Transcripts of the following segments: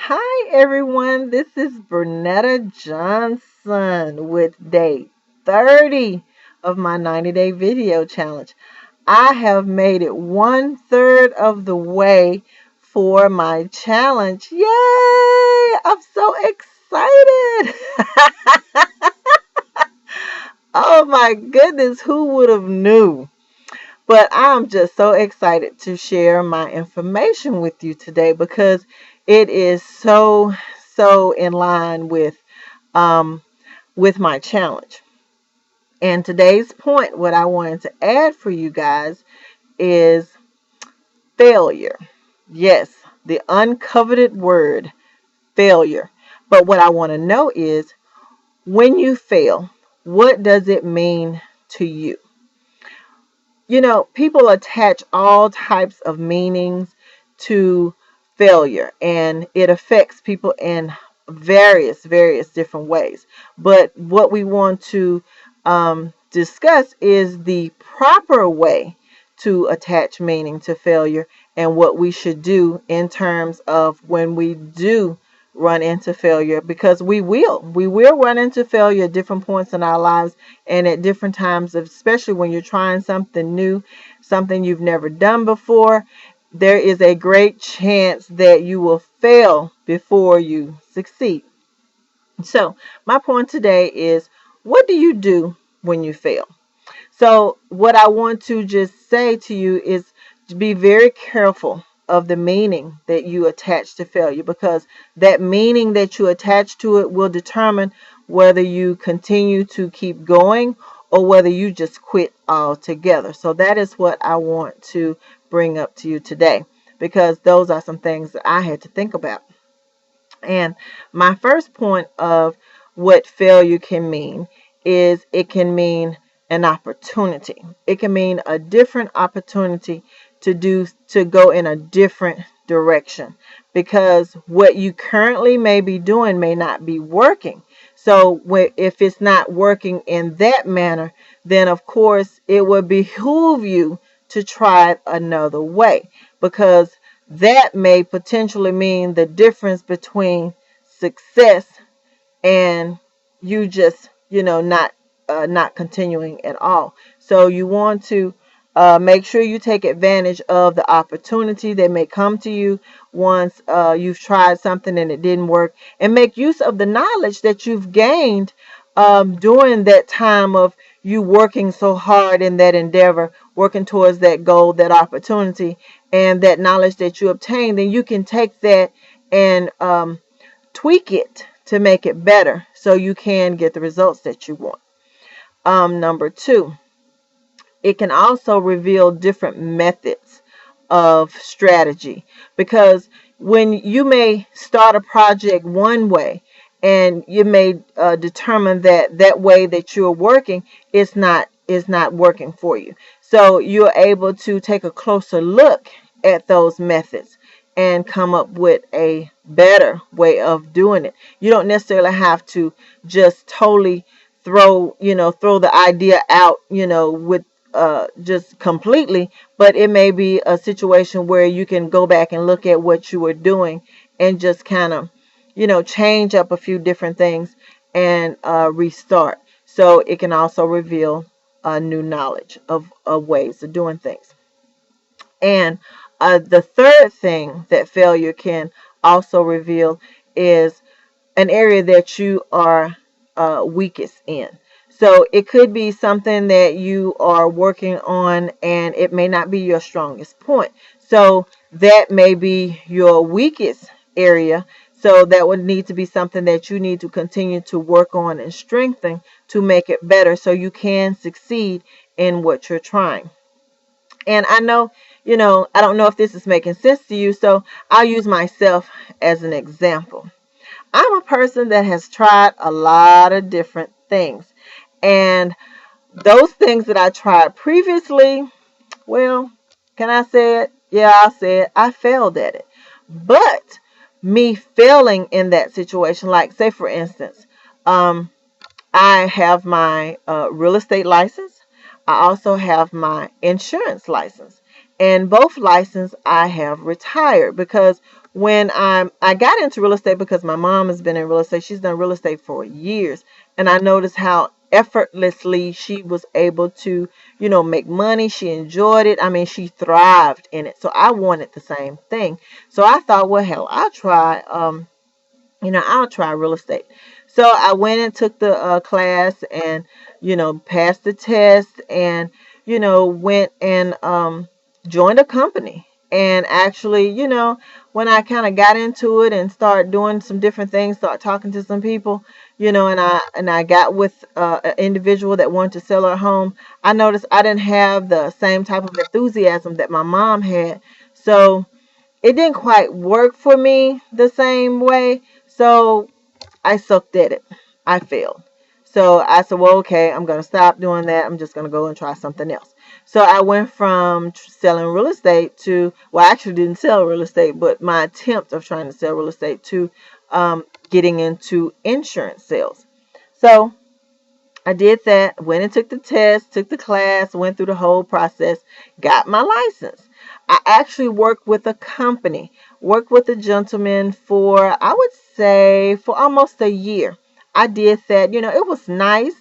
Hi everyone, this is Bernetta Johnson with day 30 of my 90-day video challenge. I have made it 1/3 of the way for my challenge. Yay! I'm so excited. Oh my goodness, who would have knew? But I'm just so excited to share my information with you today because it is so in line um, with my challenge. And today's point, what I wanted to add for you guys is failure. Yes, the uncoveted word failure. But what I want to know is when you fail, what does it mean to you? People attach all types of meanings to failure, and it affects people in various different ways. But what we want to discuss is the proper way to attach meaning to failure and what we should do in terms of when we do run into failure, because we will run into failure at different points in our lives and at different times, especially when you're trying something new, something you've never done before. There is a great chance that you will fail before you succeed. So my point today is, what do you do when you fail? So what I want to just say to you is to be very careful of the meaning that you attach to failure, because that meaning that you attach to it will determine whether you continue to keep going or whether you just quit altogether. So that is what I want to bring up to you today, because those are some things that I had to think about. And my first point of what failure can mean is it can mean an opportunity. It can mean a different opportunity to go in a different direction, because what you currently may be doing may not be working. So if it's not working in that manner, then of course it would behoove you to try it another way, because that may potentially mean the difference between success and you just not continuing at all. So you want to make sure you take advantage of the opportunity that may come to you once you've tried something and it didn't work, and make use of the knowledge that you've gained during that time of you working so hard in that endeavor, working towards that goal, that opportunity, and that knowledge that you obtained. Then you can take that and tweak it to make it better so you can get the results that you want. Number two, it can also reveal different methods of strategy, because when you may start a project one way and you may determine that that way that you're working is not working for you, so you're able to take a closer look at those methods and come up with a better way of doing it. You don't necessarily have to just totally throw the idea out, with just completely, but it may be a situation where you can go back and look at what you were doing and just kind of, change up a few different things and restart. So it can also reveal new knowledge of ways of doing things. And the third thing that failure can also reveal is an area that you are weakest in. So it could be something that you are working on and it may not be your strongest point. So that may be your weakest area. So that would need to be something that you need to continue to work on and strengthen to make it better so you can succeed in what you're trying. And I know, I don't know if this is making sense to you, so I'll use myself as an example. I'm a person that has tried a lot of different things. And those things that I tried previously, well, can I say it? Yeah, I'll say it. I failed at it. But me failing in that situation, like say for instance, I have my real estate license. I also have my insurance license. And both licenses I have retired, because when I got into real estate because my mom has been in real estate. She's done real estate for years, and I noticed how effortlessly she was able to, make money. She enjoyed it. I mean, she thrived in it. So I wanted the same thing. So I thought, well, hell, I'll try real estate. So I went and took the class and, passed the test and, went and joined a company. And actually, when I kind of got into it and started doing some different things, start talking to some people, and I got with an individual that wanted to sell her home, I noticed I didn't have the same type of enthusiasm that my mom had. So it didn't quite work for me the same way. So I sucked at it. I failed. So I said, well, okay, I'm going to stop doing that. I'm just going to go and try something else. So I went from selling real estate to, well, I actually didn't sell real estate, but my attempt of trying to sell real estate to getting into insurance sales. So I did that, went and took the test, took the class, went through the whole process, got my license. I actually worked with a company, worked with a gentleman for, I would say, for almost a year. I did that. It was nice.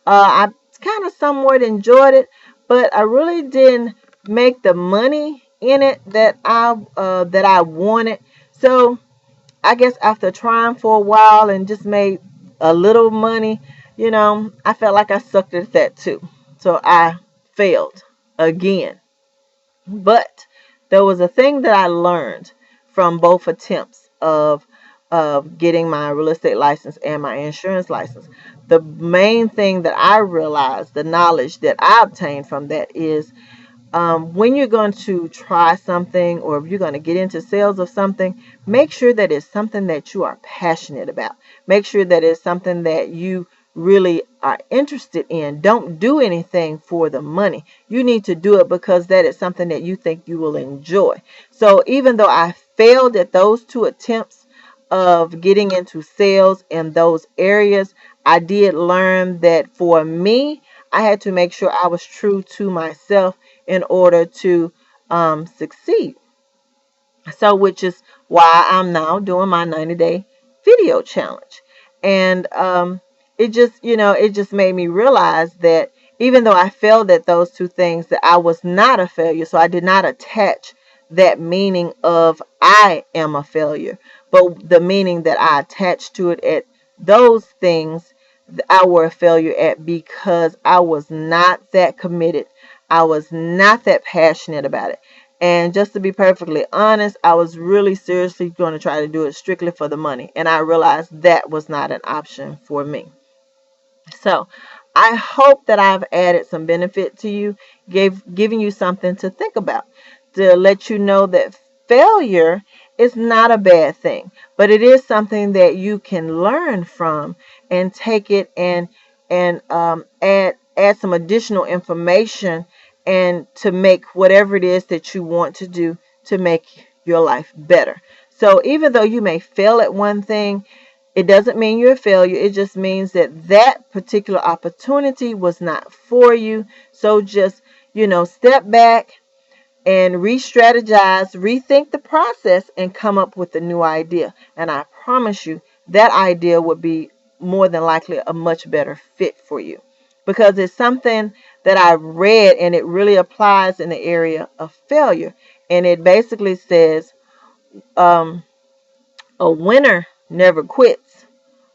I kind of somewhat enjoyed it, but I really didn't make the money in it that I wanted. So I guess after trying for a while and just made a little money, I felt like I sucked at that too. So I failed again. But there was a thing that I learned from both attempts of getting my real estate license and my insurance license. The main thing that I realized, the knowledge that I obtained from that is when you're going to try something or if you're going to get into sales of something, make sure that it's something that you are passionate about. Make sure that it's something that you really are interested in. Don't do anything for the money. You need to do it because that is something that you think you will enjoy. So even though I failed at those two attempts of getting into sales in those areas, I did learn that for me, I had to make sure I was true to myself in order to succeed. So, which is why I'm now doing my 90-day video challenge. And it just made me realize that even though I failed at those two things, that I was not a failure. So I did not attach that meaning of I am a failure, but the meaning that I attached to it at those things I were a failure at because I was not that committed. I was not that passionate about it. And just to be perfectly honest, I was really seriously going to try to do it strictly for the money. And I realized that was not an option for me. So I hope that I've added some benefit to you, giving you something to think about, to let you know that failure is not a bad thing, but it is something that you can learn from and take it and add some additional information and to make whatever it is that you want to do to make your life better. So even though you may fail at one thing, it doesn't mean you're a failure. It just means that that particular opportunity was not for you. So just, step back and re-strategize, rethink the process, and come up with a new idea. And I promise you that idea would be more than likely a much better fit for you because it's something that I read and it really applies in the area of failure. And it basically says um, a winner never quits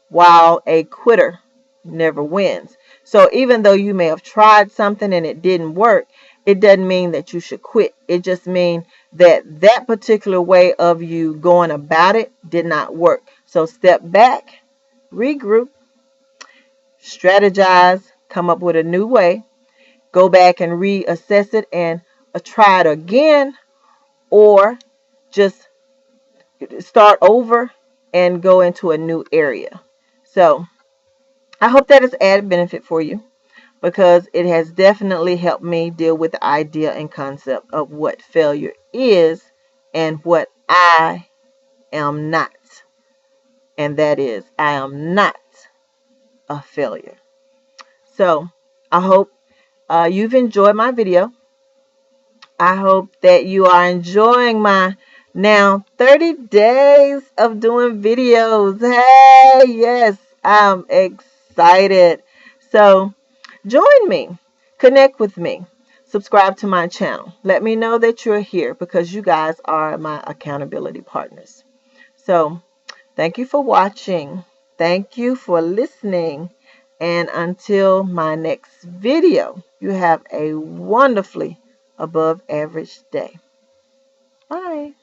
while a quitter never wins. So even though you may have tried something and it didn't work, it doesn't mean that you should quit. It just means that that particular way of you going about it did not work. So step back, regroup, strategize, come up with a new way, go back and reassess it and try it again, or just start over and go into a new area. So I hope that is added benefit for you because it has definitely helped me deal with the idea and concept of what failure is and what I am not. And that is, I am not a failure. So I hope you've enjoyed my video. I hope that you are enjoying my Now, 30 days of doing videos. Hey, yes, I'm excited. So, join me, connect with me, subscribe to my channel. Let me know that you're here because you guys are my accountability partners. So, thank you for watching. Thank you for listening. And until my next video, you have a wonderfully above average day. Bye.